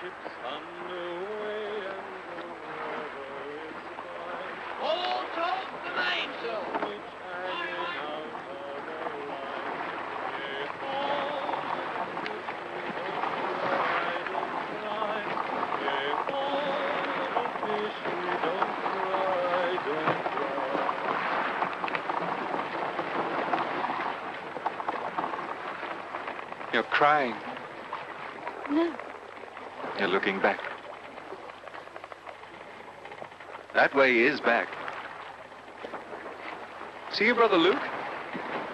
ships underway and the weather is fine. All told the mainsail. Which hanging out of the line. Hey, ho, little fish, we don't cry, don't cry. You're crying. No. You're looking back. That way is back. See your brother Luke?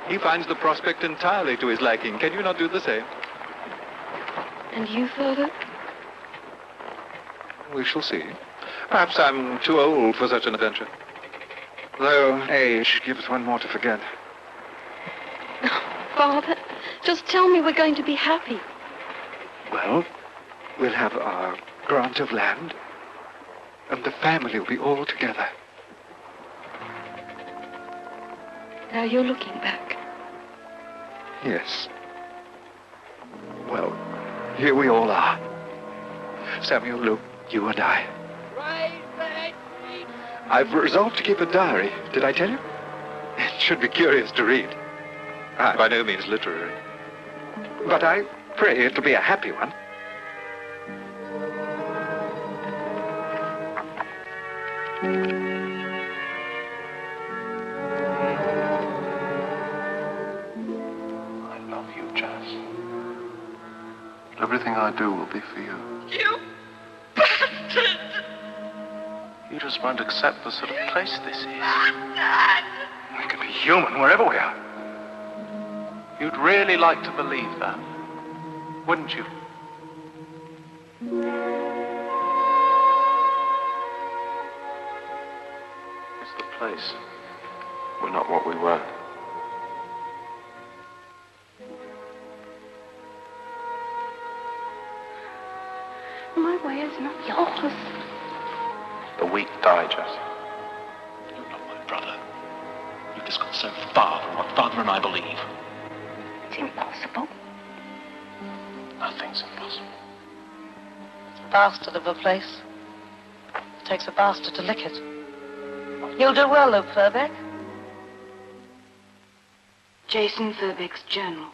He finds the prospect entirely to his liking. Can you not do the same? And you, Firbeck? We shall see. Perhaps I'm too old for such an adventure. Though age gives one more to forget. Father, just tell me we're going to be happy. Well, we'll have our grant of land, and the family will be all together. Now you're looking back. Yes. Well, here we all are. Samuel, Luke, you and I. Raise the head, please. I've resolved to keep a diary. Did I tell you? It should be curious to read. By no means literary. But I pray it'll be a happy one. I love you, Jass. Everything I do will be for you. You bastard! You just won't accept the sort of place this is. Bastard! We can be human wherever we are. You'd really like to believe that, wouldn't you? It's the place. We're not what we were. My way is not yours. The weak die, Jassy. You're not my brother. You've just got so far from what Father and I believe. It's impossible. Nothing's impossible. It's a bastard of a place. It takes a bastard to lick it. You'll do well, Luke Firbeck. Jason Firbeck's journal.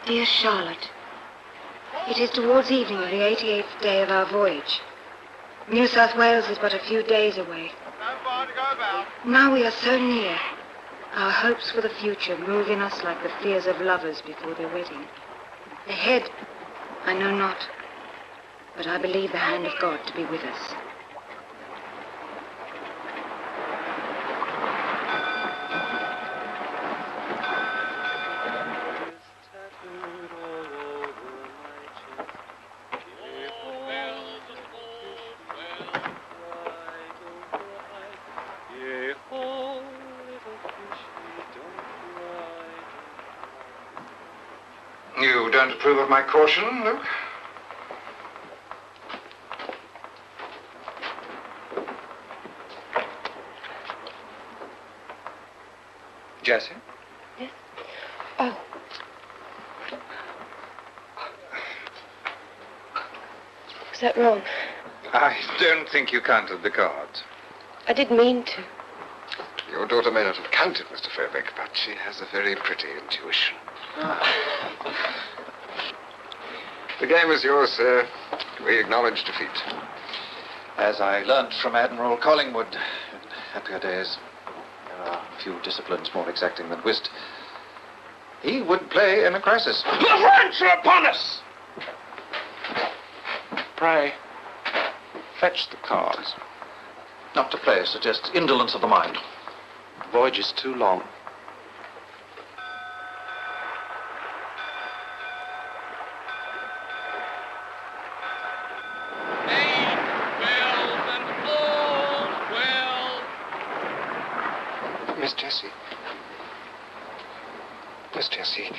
Dear Charlotte, it is towards evening of the 88th day of our voyage. New South Wales is but a few days away. Now we are so near. Our hopes for the future move in us like the fears of lovers before their wedding. Ahead, I know not, but I believe the hand of God to be with us. You don't approve of my caution, Luke? Jassy? Yes? Oh. Was that wrong? I don't think you counted the cards. I didn't mean to. Your daughter may not have counted, Mr. Firbeck, but she has a very pretty intuition. The game is yours, sir. We acknowledge defeat. As I learnt from Admiral Collingwood in happier days, there are few disciplines more exacting than whist. He would play in a crisis. The French are upon us! Pray, fetch the cards. Not to play suggests indolence of the mind. The voyage is too long. Miss Jassy. Miss Jassy,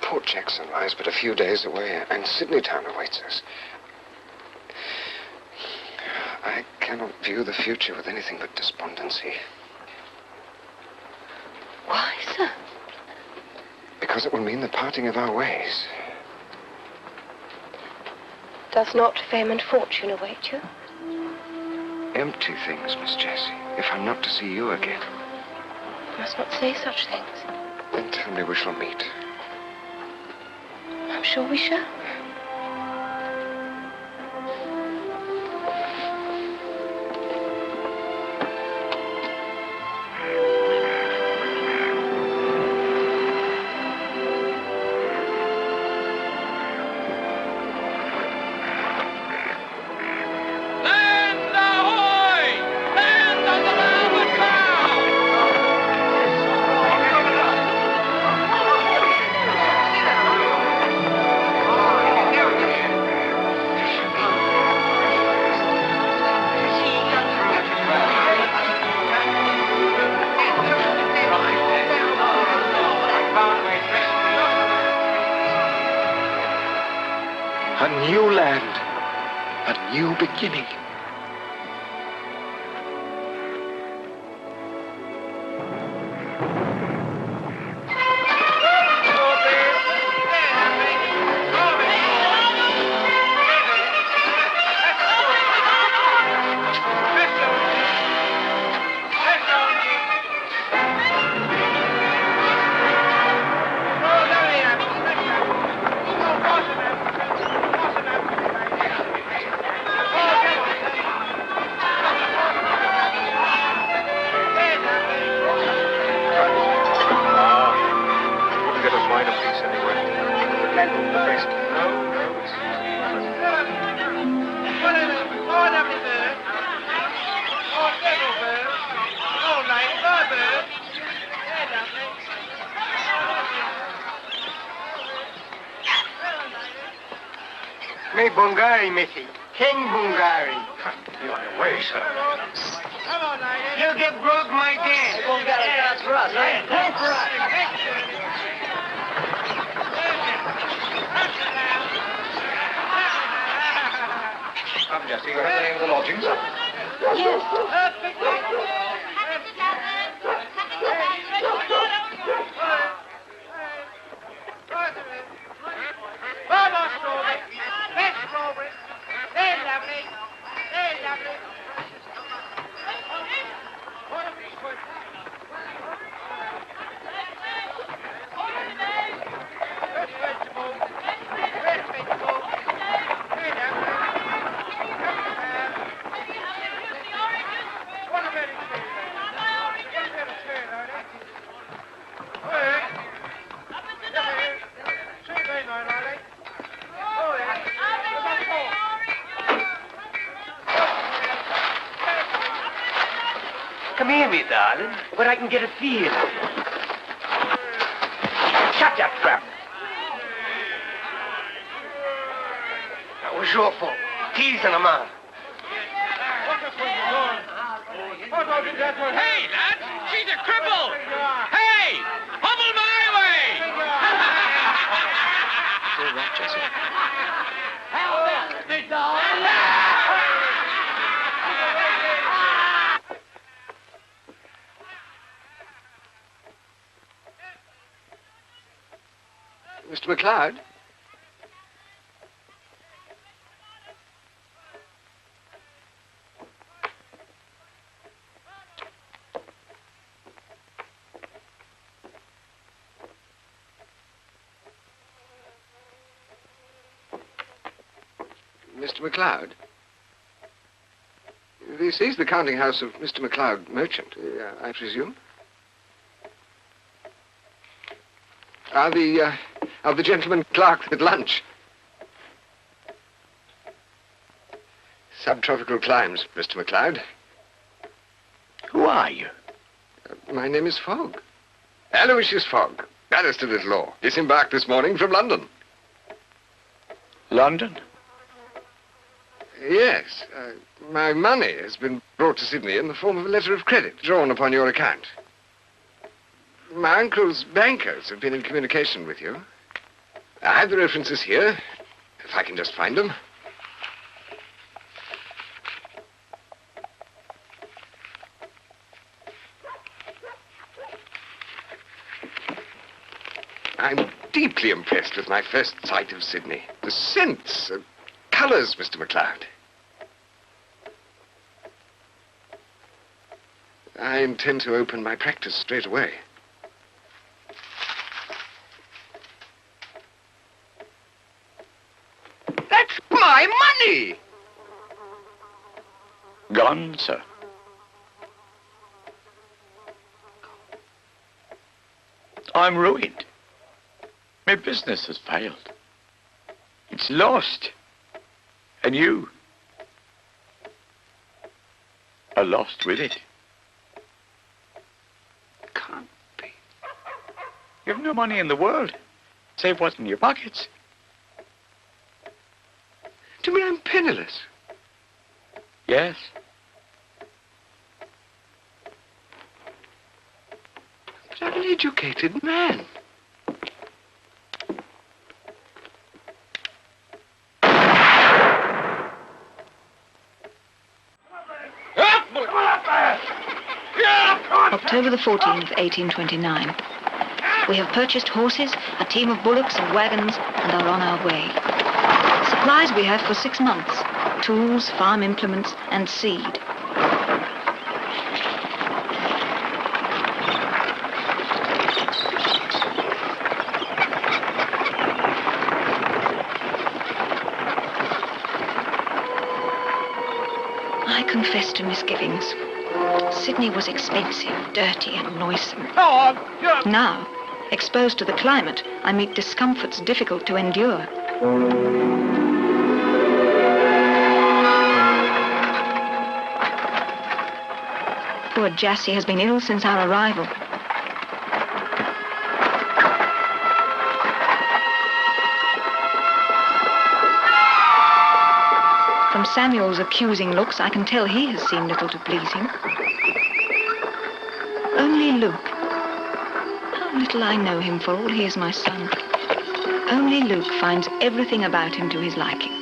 Port Jackson lies but a few days away, and Sydney Town awaits us. I cannot view the future with anything but despondency. Why, sir? Because it will mean the parting of our ways. Does not fame and fortune await you? Empty things, Miss Jassy, if I'm not to see you again. You must not say such things. Then tell me we shall meet. I'm sure we shall. A new land, a new beginning. Me Bungari, missy. King Bungari. You're on your way, sir. Come on, lady. You get broke, my dad. Bungari, that's for us, right? That's for us. Come, Jassy, you have the name of the lodgings? Come here, me darling, where I can get a feel. Shut that trap. That was your fault. Teasing a man. Hey, lads, she's a cripple. Hey, hobble my way. It's all right, Jassy. How about it, big dog? Mr. McLeod? Mr. MacLeod? This is the counting house of Mr. MacLeod, merchant, I presume. Are the gentlemen clerks at lunch? Subtropical climes, Mr. MacLeod. Who are you? My name is Fogg. Aloysius Fogg, barrister at law. Disembarked this morning from London. London? Yes. My money has been brought to Sydney in the form of a letter of credit drawn upon your account. My uncle's bankers have been in communication with you. I have the references here, if I can just find them. I'm deeply impressed with my first sight of Sydney. The scents, the colours, Mr. MacLeod. I intend to open my practice straight away. That's my money! Gone, sir. I'm ruined. My business has failed. It's lost. And you are lost with it. Can't be. You've no money in the world, save what's in your pockets. Do you mean I'm penniless? Yes. But I'm an educated man. October the 14th, 1829. We have purchased horses, a team of bullocks and wagons, and are on our way. Supplies we have for 6 months. Tools, farm implements, and seed. I confess to misgivings. Sydney was expensive, dirty, and noisome. Now, exposed to the climate, I meet discomforts difficult to endure. Poor Jassy has been ill since our arrival. From Samuel's accusing looks, I can tell he has seen little to please him. Only Luke. How little I know him for all he is my son. Only Luke finds everything about him to his liking.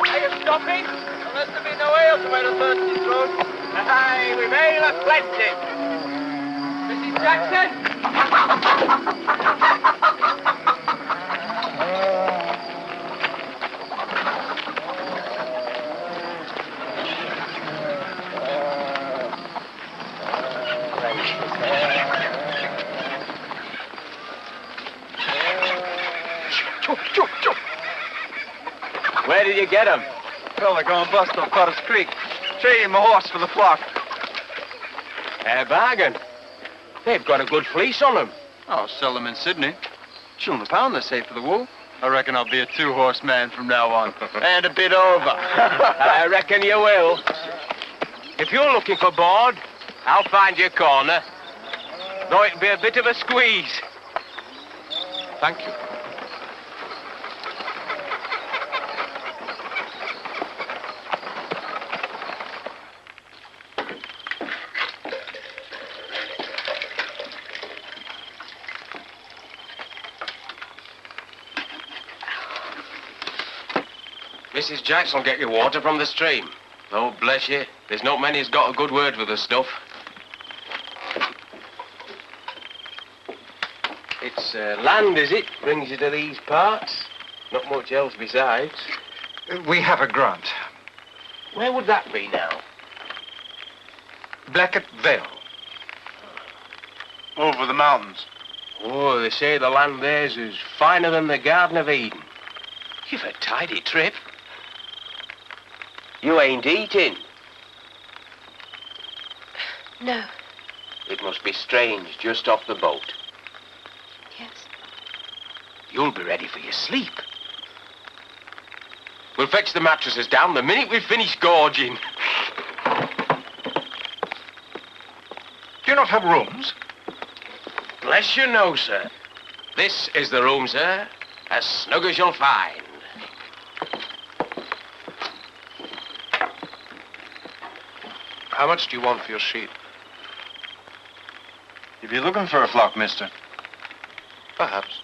Are you stopping? There must have been no ale to wet a thirsty throat. Aye, we've ale aplenty. Mrs. Jackson? Where did you get 'em? Well, they're going bust up Potter's Creek. Trading my horse for the flock. A bargain. They've got a good fleece on them. I'll sell them in Sydney. Shilling a pound, they say, for the wool. I reckon I'll be a 2-horse man from now on. And a bit over. I reckon you will. If you're looking for board, I'll find you a corner. Though it'll be a bit of a squeeze. Thank you. Mrs. Jackson will get you water from the stream. Oh, bless you. There's not many who's got a good word for the stuff. It's land, is it? Brings you to these parts? Not much else besides. We have a grant. Where would that be now? Blackett Vale. Over the mountains. Oh, they say the land there's is finer than the Garden of Eden. You've a tidy trip. You ain't eating. No. It must be strange, just off the boat. Yes. You'll be ready for your sleep. We'll fetch the mattresses down the minute we've finished gorging. Do you not have rooms? Bless you, no, sir. This is the room, sir. As snug as you'll find. How much do you want for your sheet? If you're looking for a flock, mister, Perhaps.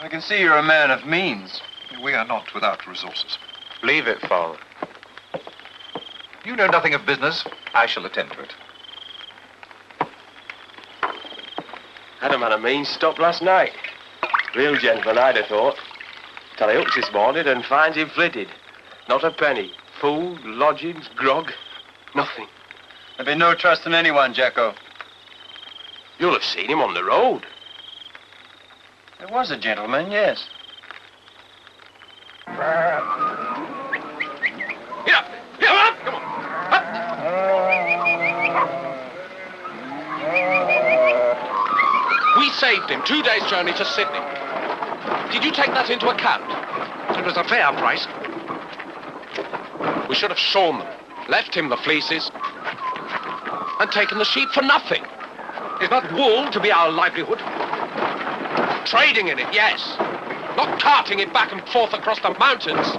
I can see you're a man of means. We are not without resources. Leave it, Father. You know nothing of business. I shall attend to it. Had a man of means stopped last night. Real gentleman, I'd have thought. Till I looks this morning and finds him flitted. Not a penny. Food, lodgings, grog, nothing. There'll be no trust in anyone, Jacko. You'll have seen him on the road. There was a gentleman, yes. Get up! Get up! Come on! Up. We saved him 2 days' journey to Sydney. Did you take that into account? It was a fair price. We should have shorn them, left him the fleeces, and taken the sheep for nothing. Is not wool to be our livelihood? Trading in it, yes. Not carting it back and forth across the mountains.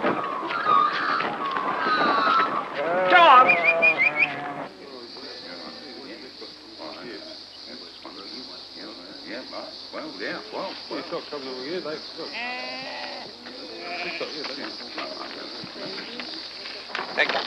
Go on! Thank you.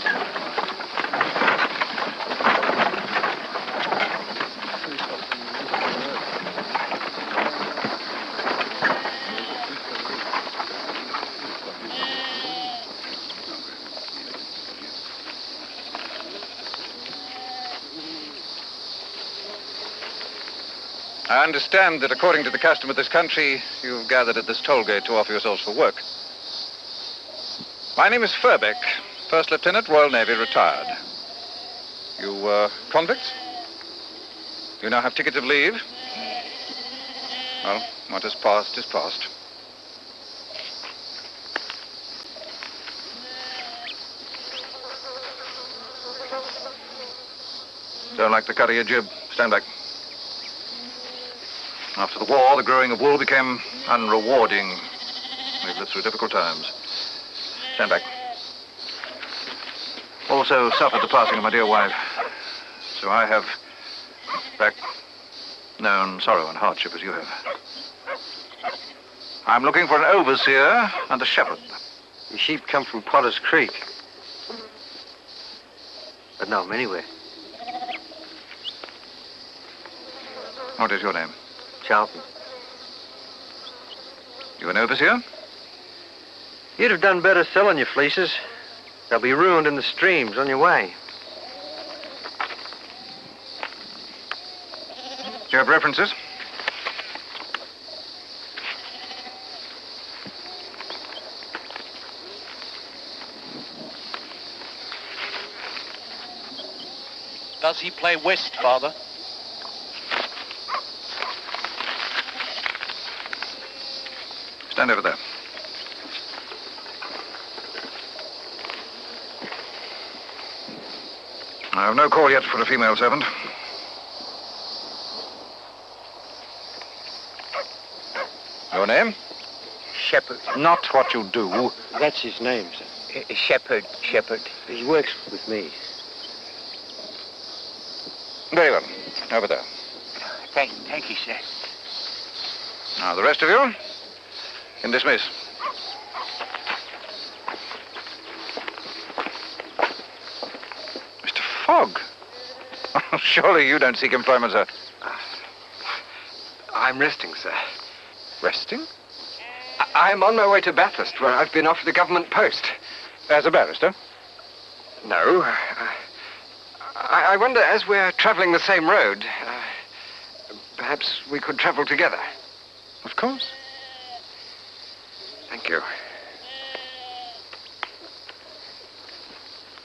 I understand that according to the custom of this country, you've gathered at this toll gate to offer yourselves for work. My name is Firbeck, First Lieutenant, Royal Navy, retired. You, convicts? You now have tickets of leave? Well, what is past is past. Don't like the cut of your jib. Stand back. After the war, the growing of wool became unrewarding. We've lived through difficult times. Stand back. Also suffered the passing of my dear wife. So I have, back, known sorrow and hardship as you have. I'm looking for an overseer and a shepherd. The sheep come from Potter's Creek. But no, anyway. What is your name? Charlton. You an overseer? You'd have done better selling your fleeces. They'll be ruined in the streams on your way. Do you have references? Does he play whist, Father? Stand over there. I have no call yet for a female servant. Your name? Shepherd. Not what you do. That's his name, sir. Shepherd. He works with me. Very well. Over there. Thank you, sir. Now, the rest of you can dismiss. Mr. Fogg? Surely you don't seek employment, sir. I'm resting, sir. Resting? I'm on my way to Bathurst, where I've been offered a government post. As a barrister? No. I wonder, as we're traveling the same road, perhaps we could travel together. Of course. Thank you.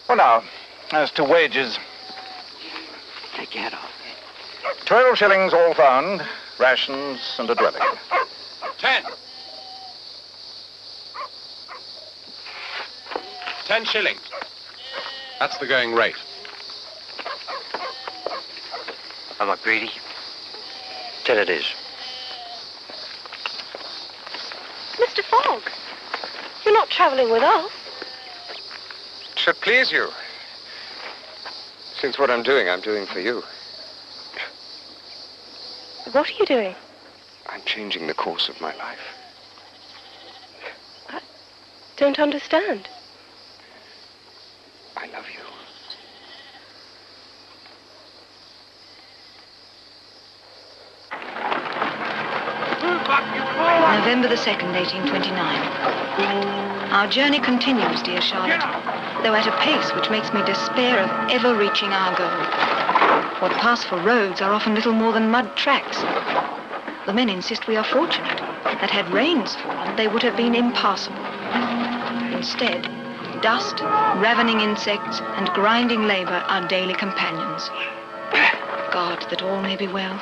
Well, now, as to wages. Take your head off. 12 shillings all found, rations and a dwelling. 10. 10 shillings. That's the going rate. I'm not greedy. 10 it is. Mr. Fogg, you're not traveling with us. It should please you. Since what I'm doing for you. What are you doing? I'm changing the course of my life. I don't understand. I love you. November the 2nd, 1829. Our journey continues, dear Charlotte, though at a pace which makes me despair of ever reaching our goal. What pass for roads are often little more than mud tracks. The men insist we are fortunate, that had rains fallen, they would have been impassable. Instead, dust, ravening insects, and grinding labor are daily companions. God, that all may be well.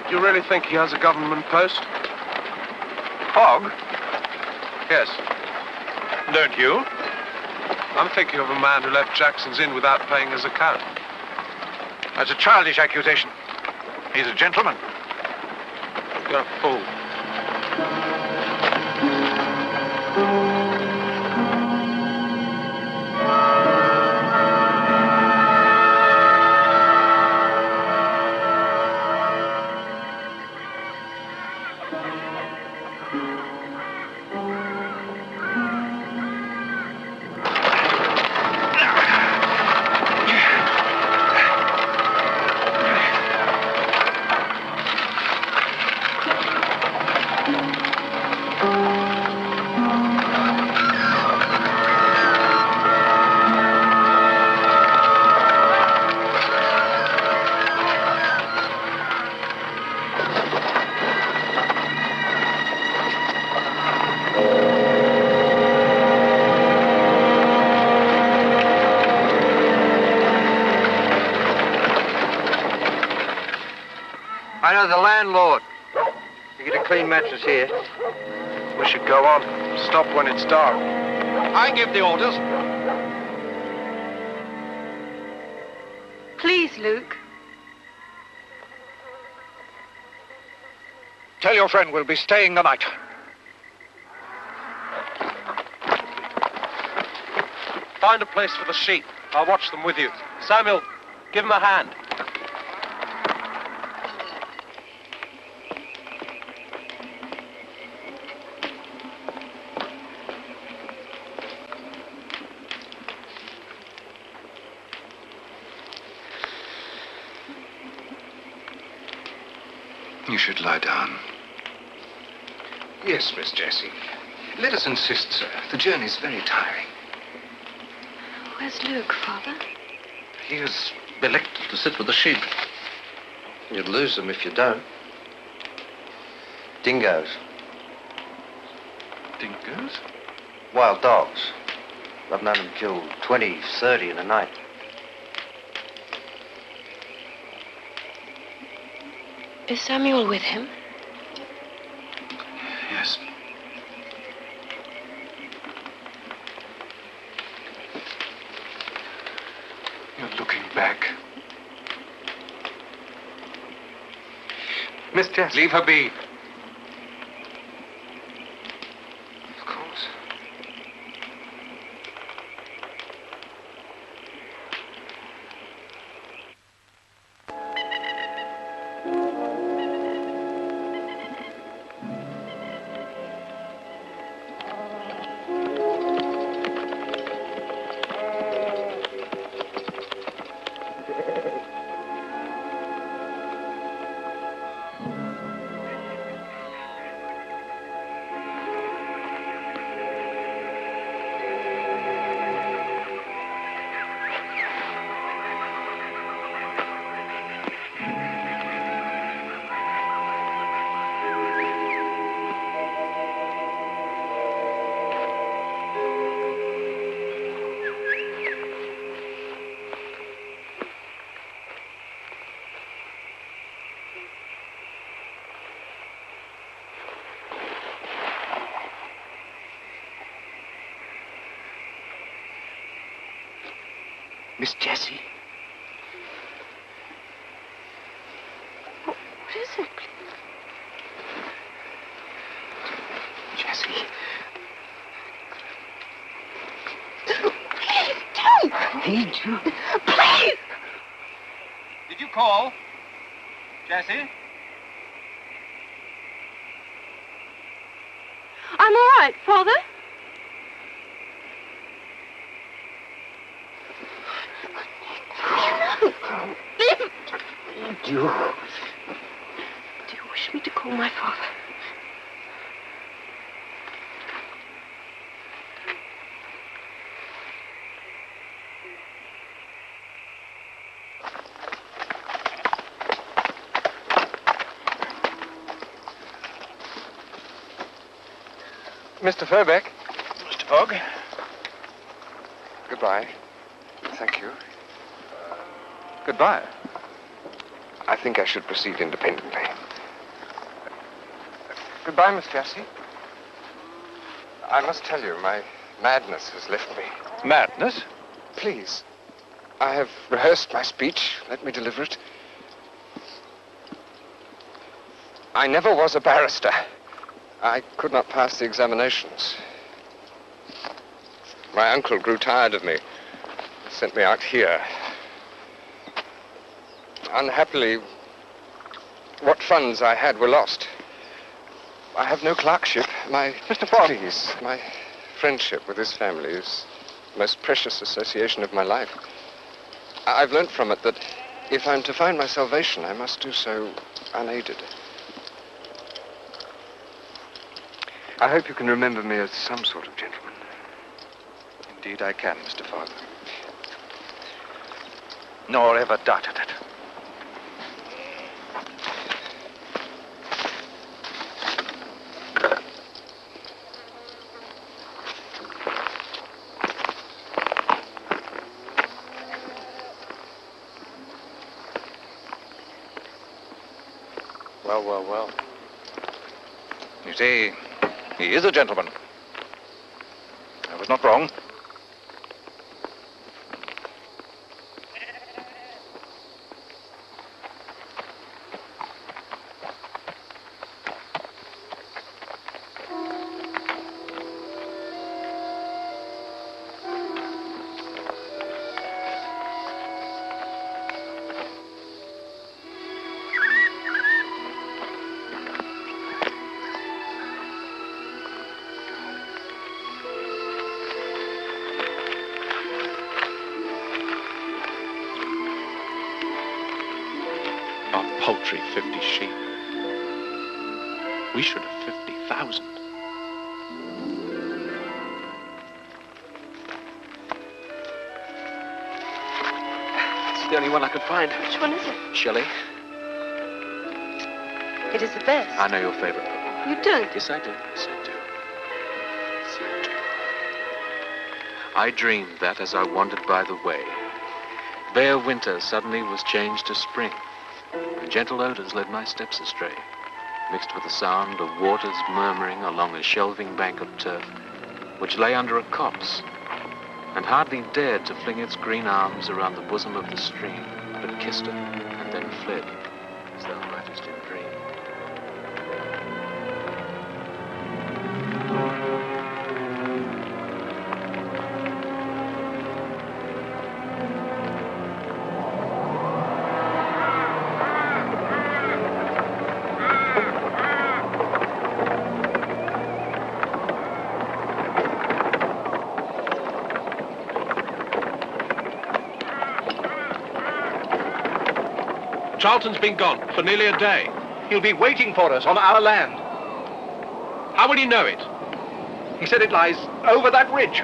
Do you really think he has a government post? Fogg? Yes. Don't you? I'm thinking of a man who left Jackson's Inn without paying his account. That's a childish accusation. He's a gentleman. You're a fool. I know the landlord. You get a clean mattress here. We should go on. Stop when it's dark. I give the orders. Please, Luke. Tell your friend we'll be staying the night. Find a place for the sheep. I'll watch them with you. Samuel, give him a hand. You should lie down. Yes, Miss Jassy. Let us insist, sir. The journey's very tiring. Where's Luke, Father? He was elected to sit with the sheep. You'd lose them if you don't. Dingoes. Dingoes? Wild dogs. I've known them kill 20, 30 in a night. Is Samuel with him? Yes. You're looking back. Miss Jassy. Leave her be. Of course. Miss Jassy. What is it? Jassy. Please don't! Need you. Please! Did you call? Jassy? I'm all right, Father. Leave him. Need you. Do you wish me to call my father? Mr. Firbeck. Mr. Fogg? Goodbye. Thank you. Goodbye. I think I should proceed independently. Goodbye, Miss Jassy. I must tell you, my madness has left me. Madness? Please. I have rehearsed my speech. Let me deliver it. I never was a barrister. I could not pass the examinations. My uncle grew tired of me and sent me out here. Unhappily, what funds I had were lost. I have no clerkship. Mr. Fogg. Please, my friendship with this family is the most precious association of my life. I've learnt from it that if I'm to find my salvation, I must do so unaided. I hope you can remember me as some sort of gentleman. Indeed I can, Mr. Fogg. Nor ever doubted it. Well, well, well. You see, he is a gentleman. I was not wrong. Paltry 50 sheep. We should have 50,000. the only one I could find. Which one is it? Shelley. It is the best. I know your favorite poem. You don't? Yes, I do. Yes, I do. Yes, I do. I dreamed that as I wandered by the way, bare winter suddenly was changed to spring, and gentle odors led my steps astray, mixed with the sound of waters murmuring along a shelving bank of turf, which lay under a copse, and hardly dared to fling its green arms around the bosom of the stream, but kissed it and then fled, as thou mightest in dream. Charlton's been gone for nearly a day. He'll be waiting for us on our land. How will he know it? He said it lies over that ridge.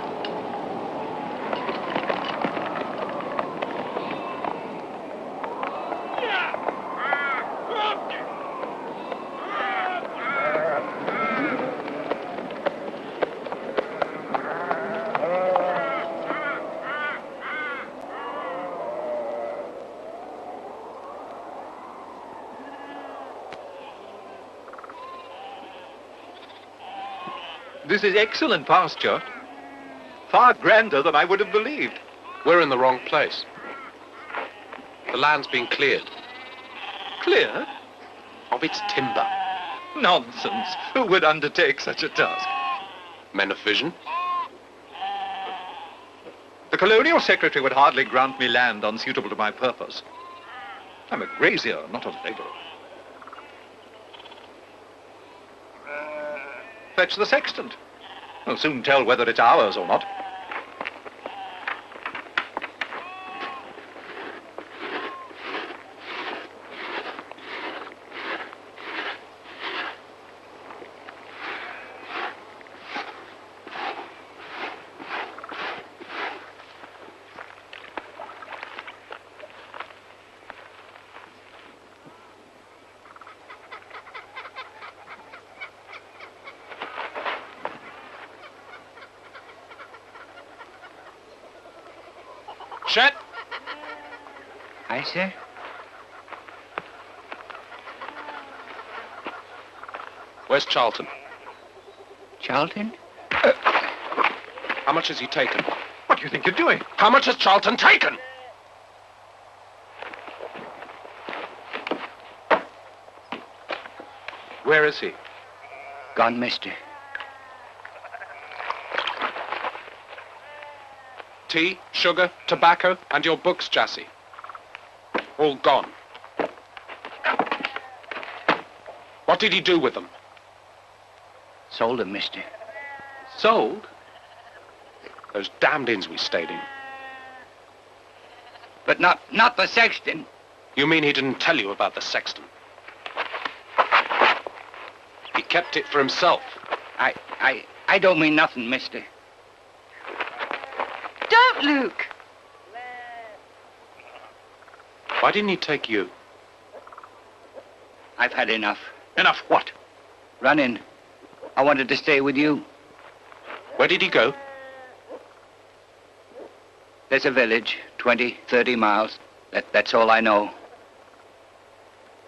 This is excellent pasture. Far grander than I would have believed. We're in the wrong place. The land's been cleared. Cleared? Of its timber. Nonsense. Who would undertake such a task? Men of vision. The Colonial Secretary would hardly grant me land unsuitable to my purpose. I'm a grazier, not a labourer. Fetch the sextant. We'll soon tell whether it's ours or not. Chet? Aye, sir. Where's Charlton? Charlton? How much has he taken? What do you think you're doing? How much has Charlton taken? Where is he? Gone, mister. Tea, sugar, tobacco, and your books, Jassy. All gone. What did he do with them? Sold them, mister. Sold? Those damned inns we stayed in. But not the sexton. You mean he didn't tell you about the sexton? He kept it for himself. I don't mean nothing, mister. Don't, Luke. Why didn't he take you? I've had enough. Enough what? Running. I wanted to stay with you. Where did he go? There's a village, 20, 30 miles. That's all I know.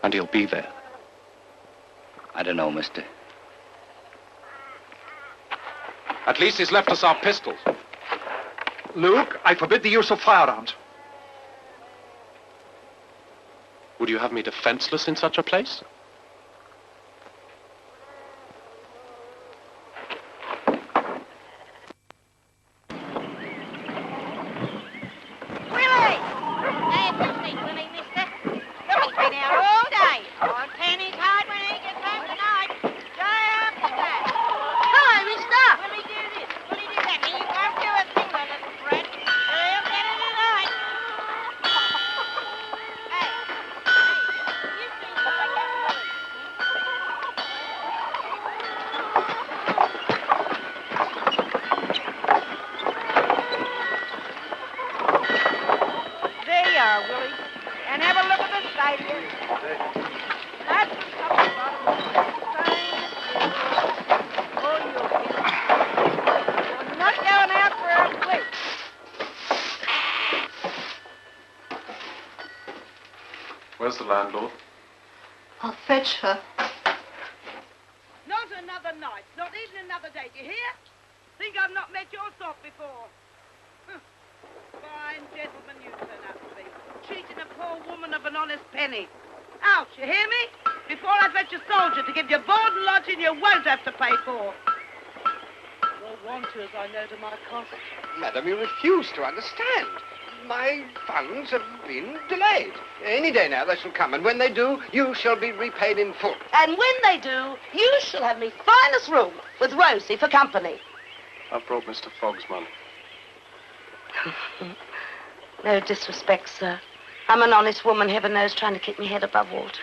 And he'll be there. I don't know, mister. At least he's left us our pistols. Luke, I forbid the use of firearms. Would you have me defenseless in such a place? ladies. Lads will come to us. Oh, you're not going out for a week. Where's the landlord? I'll fetch her. Not another night, not even another day. Do you hear? Think I've not met your sort before. Fine gentleman you turn out to be. Cheating a poor woman of an honest penny. Out, you hear me? Before I fetch a soldier to give you board and lodging you won't have to pay for. You'll want to, as I know to my cost. Madam, you refuse to understand. My funds have been delayed. Any day now they shall come, and when they do, you shall be repaid in full. And when they do, you shall have me finest room with Rosie for company. I've brought Mr. Fogg's money. No disrespect, sir. I'm an honest woman, heaven knows, trying to keep my head above water.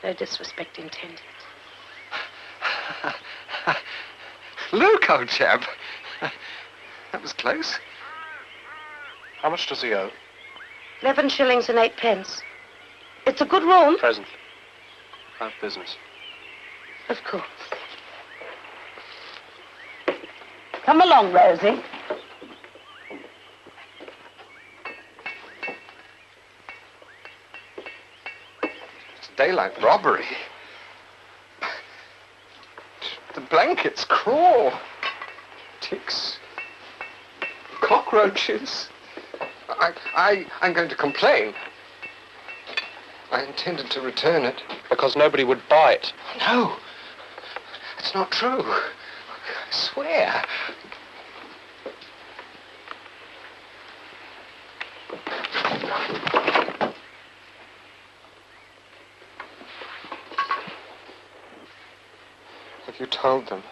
No disrespect intended. Luke, old chap. That was close. How much does he owe? 11 shillings and 8 pence. It's a good room. Presently. I have business. Of course. Come along, Rosie. It's daylight robbery. The blankets crawl. Ticks. Cockroaches. I'm going to complain. I intended to return it. Because nobody would buy it. No. It's not true. I swear. Have you told them?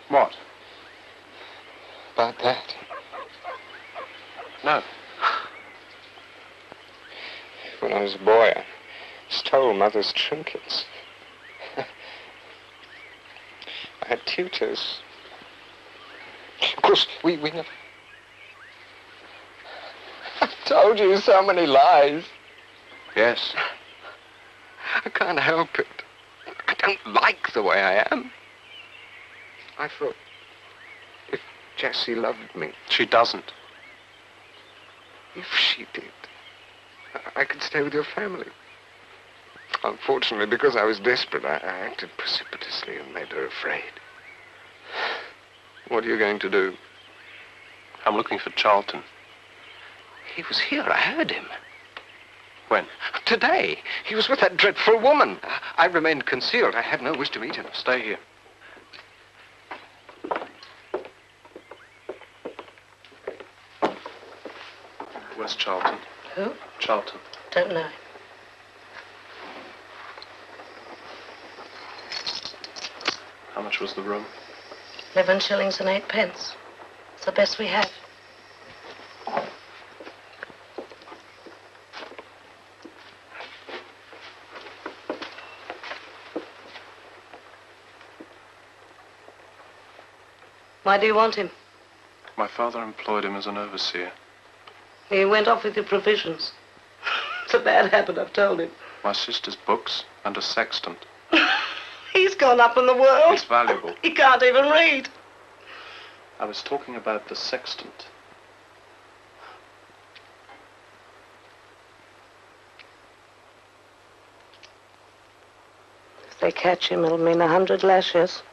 What? About that? No. When I was a boy, I stole Mother's trinkets. I had tutors. Of course, we never... I've told you so many lies. Yes. I can't help it. I don't like the way I am. I thought if Jassy loved me... She doesn't. If she did, I could stay with your family. Unfortunately, because I was desperate, I acted precipitously and made her afraid. What are you going to do? I'm looking for Charlton. He was here. I heard him. When? Today. He was with that dreadful woman. I remained concealed. I had no wish to meet him. Stay here. Where's Charlton? Who? Charlton. Don't know. How much was the room? 11 shillings and 8 pence. It's the best we have. Why do you want him? My father employed him as an overseer. He went off with your provisions. It's a bad habit, I've told him. My sister's books and a sextant. He's gone up in the world. It's valuable. He can't even read. I was talking about the sextant. If they catch him, it'll mean 100 lashes.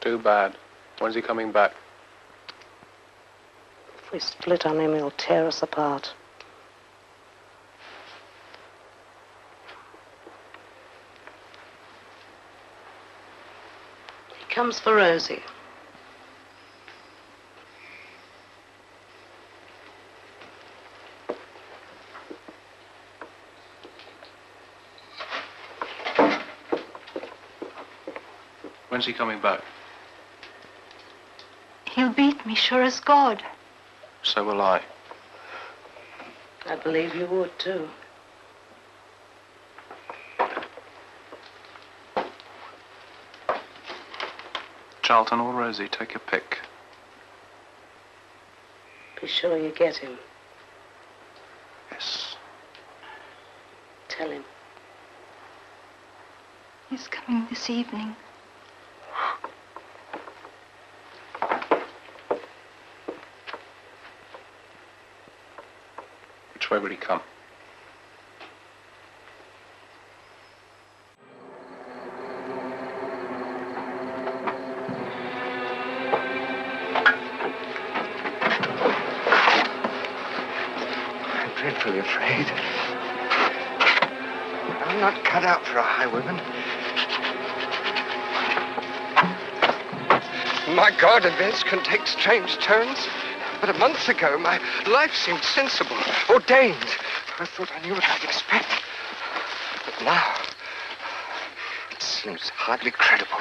Too bad. When's he coming back? If we split on him, he'll tear us apart. He comes for Rosie. When's he coming back? He'll beat me, sure as God. So will I. I believe you would, too. Charlton or Rosie, take your pick. Be sure you get him. Yes. He's coming this evening. Which way will he come? I'm dreadfully afraid. I'm not cut out for a highwayman. My God, events can take strange turns. But a month ago, my life seemed sensible, ordained. I thought I knew what I'd expect. But now, it seems hardly credible.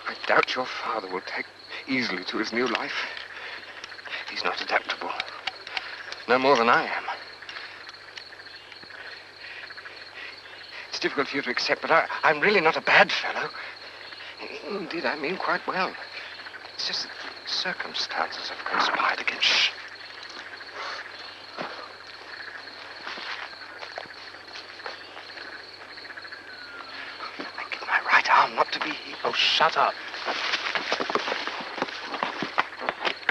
I doubt your father will take easily to his new life. He's not adaptable. No more than I am. It's difficult for you to accept, but I'm really not a bad fellow. Indeed, I mean quite well. It's just that circumstances have conspired against... Shh. I give my right arm not to be... Oh, shut up.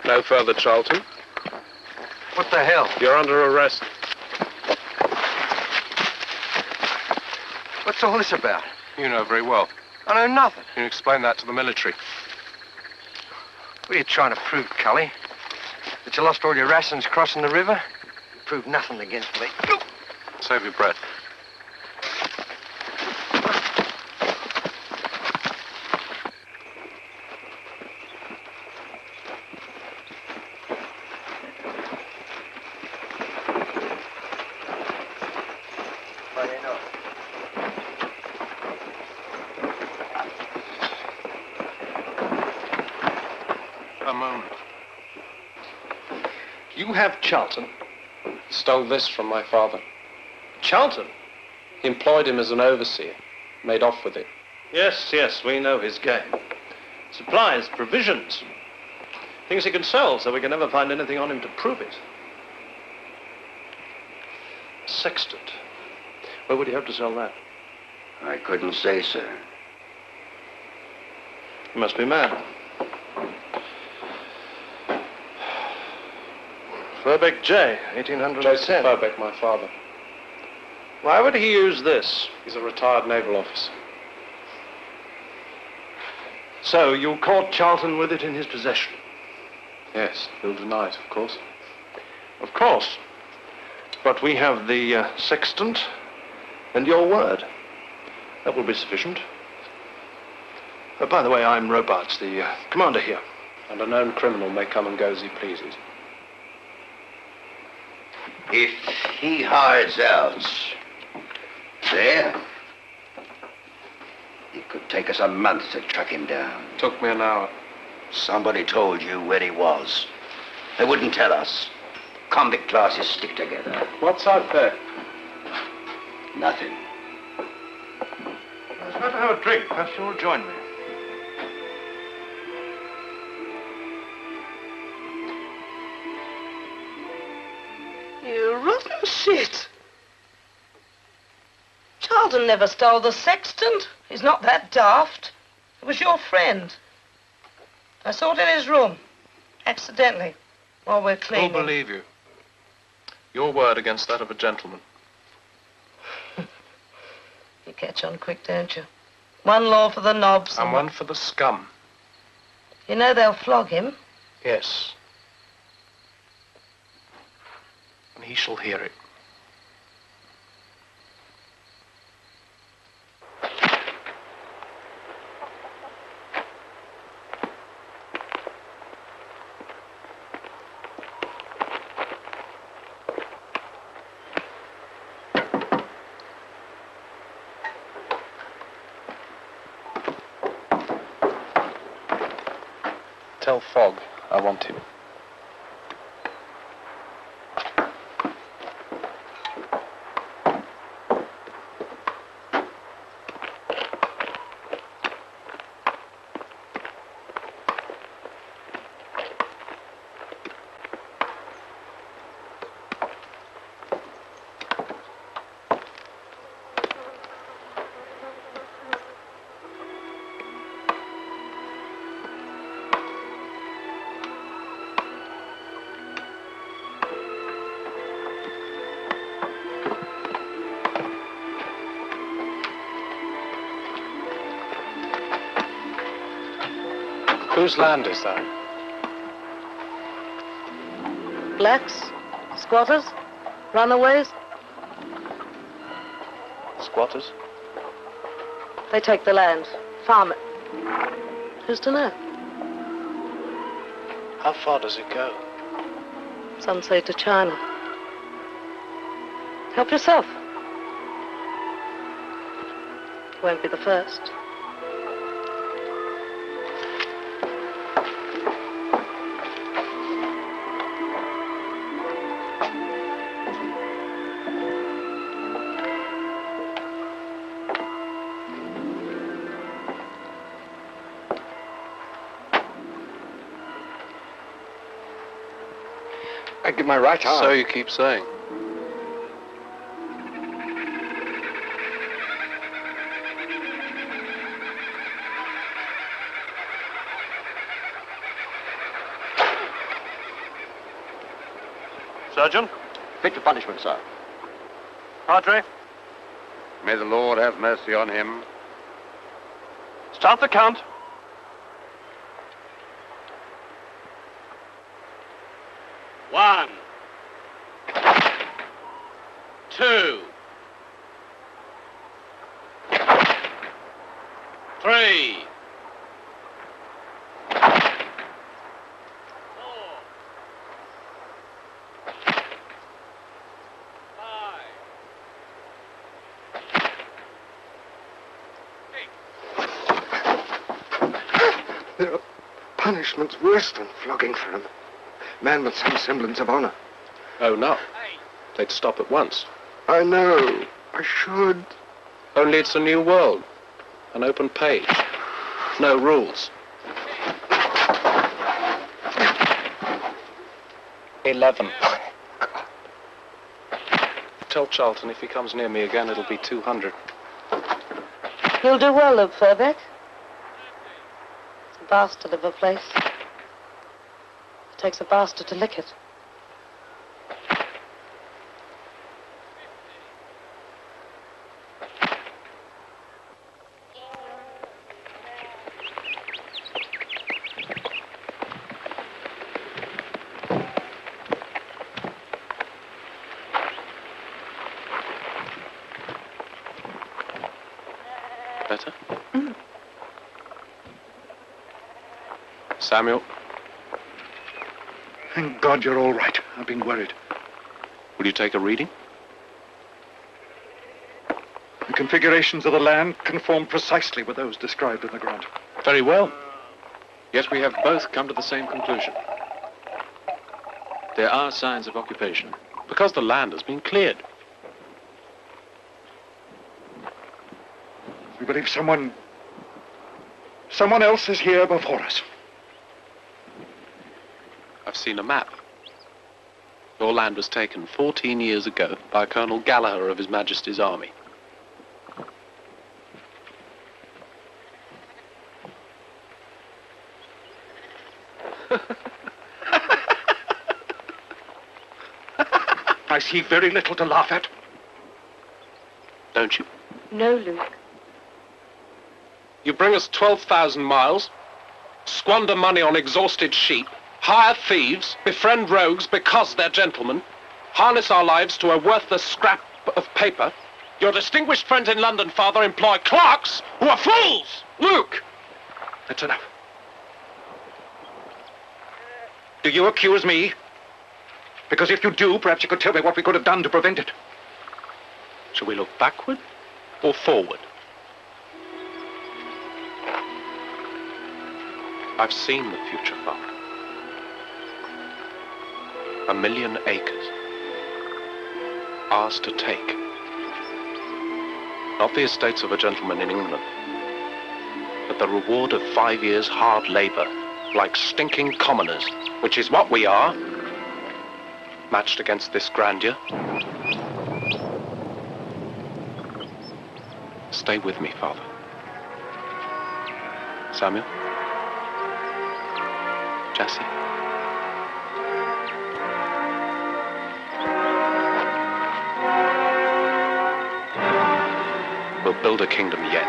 No further, Charlton. What the hell? You're under arrest. What's all this about? You know very well. I know nothing. You can explain that to the military. What are you trying to prove, Cully? That you lost all your rations crossing the river? You proved nothing against me. Save your breath. A moment. You have Charlton. He stole this from my father. Charlton? He employed him as an overseer. Made off with it. Yes, yes, we know his game. Supplies, provisions. Things he can sell, so we can never find anything on him to prove it. Sextant. Where would he have to sell that? I couldn't say, sir. You must be mad. Firbeck J, 1810. Joseph Firbeck, my father. Why would he use this? He's a retired naval officer. So, you caught Charlton with it in his possession? Yes, he'll deny it, of course. Of course. But we have the sextant and your word. That will be sufficient. By the way, I'm Robarts, the commander here. And a known criminal may come and go as he pleases. If he hides out there, it could take us a month to track him down. Took me an hour. Somebody told you where he was. They wouldn't tell us. Convict classes stick together. What's out there? Nothing. I was about to have a drink. Perhaps you'll join me. You rotten shit. Charlton never stole the sextant. He's not that daft. It was your friend. I saw it in his room, accidentally, while we're cleaning. Who'll believe you? Your word against that of a gentleman. You catch on quick, don't you? One law for the knobs. And one for the scum. You know they'll flog him. Yes. And he shall hear it. Tell Fogg I want him. Whose land is that? Blacks? Squatters? Runaways? Squatters? They take the land, farm it. Who's to know? How far does it go? Some say to China. Help yourself. Won't be the first. I give my right arm. So you keep saying. Surgeon? Fit for punishment, sir. Padre? May the Lord have mercy on him. Start the count. One. Two. Three. There are punishments worse than flogging for him. Man with some semblance of honor. Oh, no. They'd stop at once. I know. I should. Only it's a new world. An open page. No rules. 11. Tell Charlton if he comes near me again, it'll be 200. You'll do well, Luke Firbeck. It's a bastard of a place. It takes a bastard to lick it. Better? Samuel? Thank God you're all right. I've been worried. Will you take a reading? The configurations of the land conform precisely with those described in the grant. Very well. Yet we have both come to the same conclusion. There are signs of occupation, because the land has been cleared. We believe someone else is here before us. I've seen a map. Your land was taken 14 years ago by Colonel Gallagher of His Majesty's Army. I see very little to laugh at. Don't you? No, Luke. You bring us 12,000 miles, squander money on exhausted sheep, hire thieves, befriend rogues because they're gentlemen, harness our lives to a worthless scrap of paper. Your distinguished friends in London, Father, employ clerks who are fools! Luke! That's enough. Do you accuse me? Because if you do, perhaps you could tell me what we could have done to prevent it. Shall we look backward or forward? I've seen the future, Father. 1 million acres. Ours to take. Not the estates of a gentleman in England, but the reward of 5 years' hard labor, like stinking commoners, which is what we are, matched against this grandeur. Stay with me, Father. Samuel? Jassy? We'll build a kingdom yet.